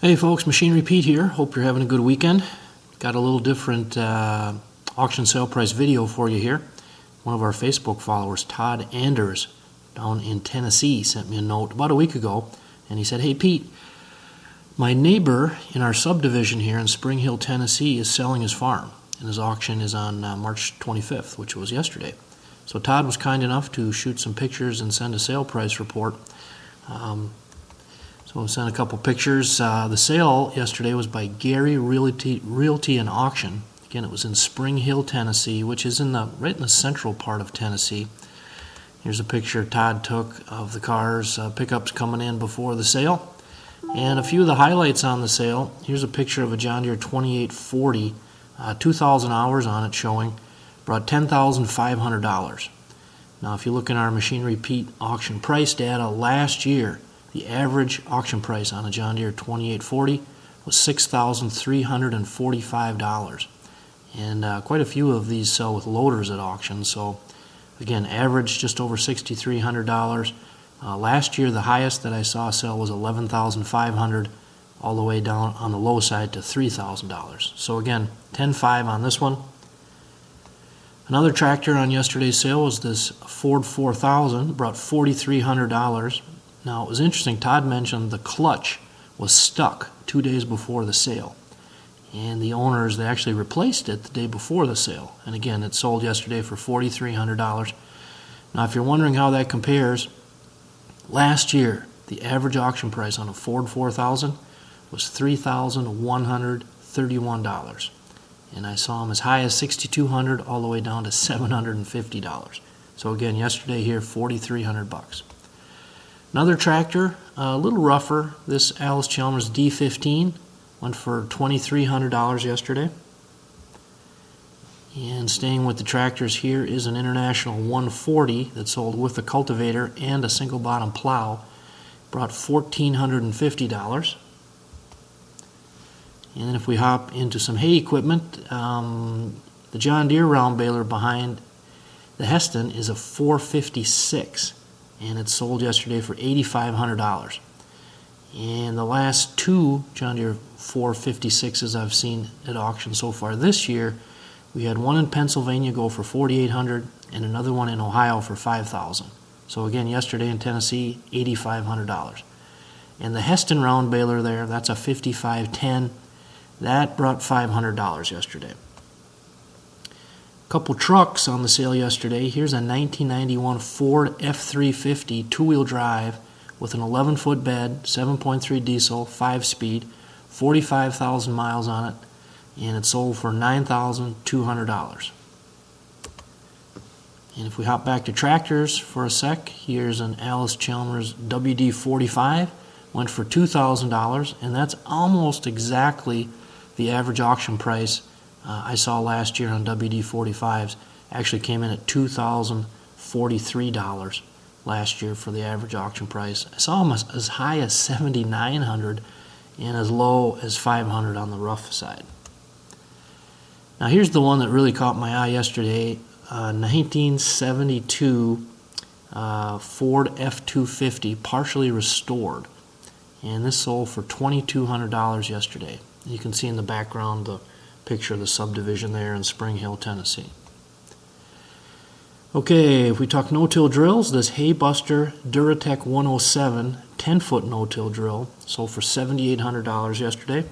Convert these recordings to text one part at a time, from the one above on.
Hey folks, Machinery Pete here. Hope you're having a good weekend. Got a little different auction sale price video for you here. One of our Facebook followers, Todd Anders, down in Tennessee, sent me a note about a week ago, and he said, "Hey Pete, my neighbor in our subdivision here in Spring Hill, Tennessee is selling his farm, and his auction is on March 25th, which was yesterday." So Todd was kind enough to shoot some pictures and send a sale price report. So I sent a couple pictures. The sale yesterday was by Gary Realty and Auction. Again, it was in Spring Hill, Tennessee, which is right in the central part of Tennessee. Here's a picture Todd took of the cars, pickups coming in before the sale. And a few of the highlights on the sale. Here's a picture of a John Deere 2840, 2,000 hours on it showing, brought $10,500. Now if you look in our Machinery Pete auction price data last year, the average auction price on a John Deere 2840 was $6,345. And quite a few of these sell with loaders at auction. So again, average just over $6,300. Last year, the highest that I saw sell was $11,500, all the way down on the low side to $3,000. So again, $10,500 on this one. Another tractor on yesterday's sale was this Ford 4000, brought $4,300. Now it was interesting, Todd mentioned the clutch was stuck 2 days before the sale. And the owners, they actually replaced it the day before the sale. And again, it sold yesterday for $4,300. Now if you're wondering how that compares, last year the average auction price on a Ford 4000 was $3,131. And I saw them as high as $6,200 all the way down to $750. So again, yesterday here, $4,300. Another tractor, a little rougher, this Allis Chalmers D15 went for $2,300 yesterday. And staying with the tractors, here is an International 140 that sold with a cultivator and a single bottom plow, brought $1,450. And then if we hop into some hay equipment, the John Deere round baler behind the Hesston is a 456. And it sold yesterday for $8,500. And the last two John Deere 456s I've seen at auction so far this year, we had one in Pennsylvania go for $4,800 and another one in Ohio for $5,000. So again, yesterday in Tennessee, $8,500. And the Hesston round baler there, that's a 5510, that brought $500 yesterday. Couple trucks on the sale yesterday. Here's a 1991 Ford F250 two-wheel drive with an 11-foot bed, 7.3 diesel, 5-speed, 45,000 miles on it, and it sold for $9,200. And if we hop back to tractors for a sec, here's an Allis Chalmers WD45, went for $2,000, and that's almost exactly the average auction price I saw last year on WD-45s. Actually came in at $2,043 last year for the average auction price. I saw them as high as $7,900 and as low as $500 on the rough side. Now here's the one that really caught my eye yesterday, 1972 Ford F250, partially restored. And this sold for $2,200 yesterday. You can see in the background the picture of the subdivision there in Spring Hill, Tennessee. Okay, if we talk no-till drills, this Haybuster Duratec 107 10-foot no-till drill sold for $7,800 yesterday.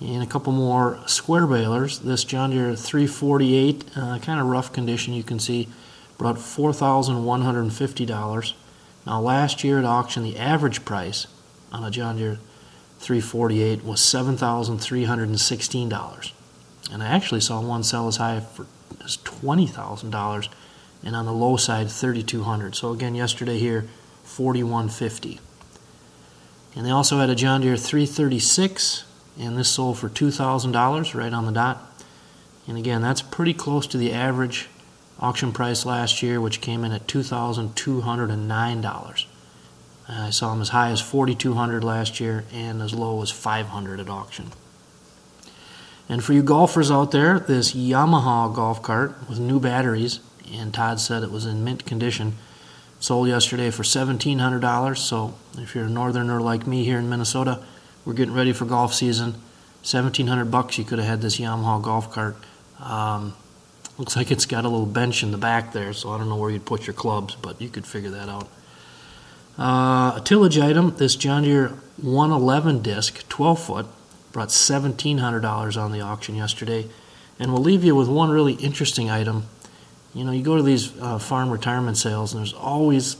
And a couple more square balers. This John Deere 348, kind of rough condition, you can see, brought $4,150. Now last year at auction, the average price on a John Deere 348 was $7,316, and I actually saw one sell as high as $20,000, and on the low side $3,200. So again, yesterday here $4,150. And they also had a John Deere 336, and this sold for $2,000 right on the dot. And again, that's pretty close to the average auction price last year, which came in at $2,209. I saw them as high as $4,200 last year and as low as $500 at auction. And for you golfers out there, this Yamaha golf cart with new batteries, and Todd said it was in mint condition, sold yesterday for $1,700. So if you're a northerner like me here in Minnesota, we're getting ready for golf season. $1,700 you could have had this Yamaha golf cart. Looks like it's got a little bench in the back there, so I don't know where you'd put your clubs, but you could figure that out. A tillage item, this John Deere 111 disc, 12 foot, brought $1,700 on the auction yesterday. And we'll leave you with one really interesting item. You know, you go to these farm retirement sales, and there's always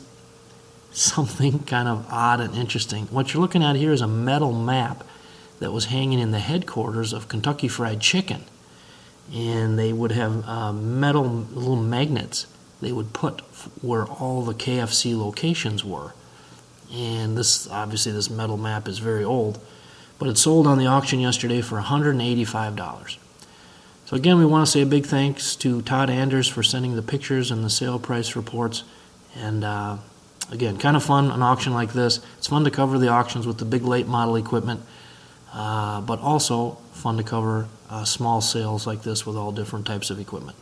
something kind of odd and interesting. What you're looking at here is a metal map that was hanging in the headquarters of Kentucky Fried Chicken. And they would have metal little magnets they would put where all the KFC locations were. And this, obviously, this metal map is very old, but it sold on the auction yesterday for $185. So again, we want to say a big thanks to Todd Anders for sending the pictures and the sale price reports. And again, kind of fun, an auction like this. It's fun to cover the auctions with the big late model equipment, but also fun to cover small sales like this with all different types of equipment.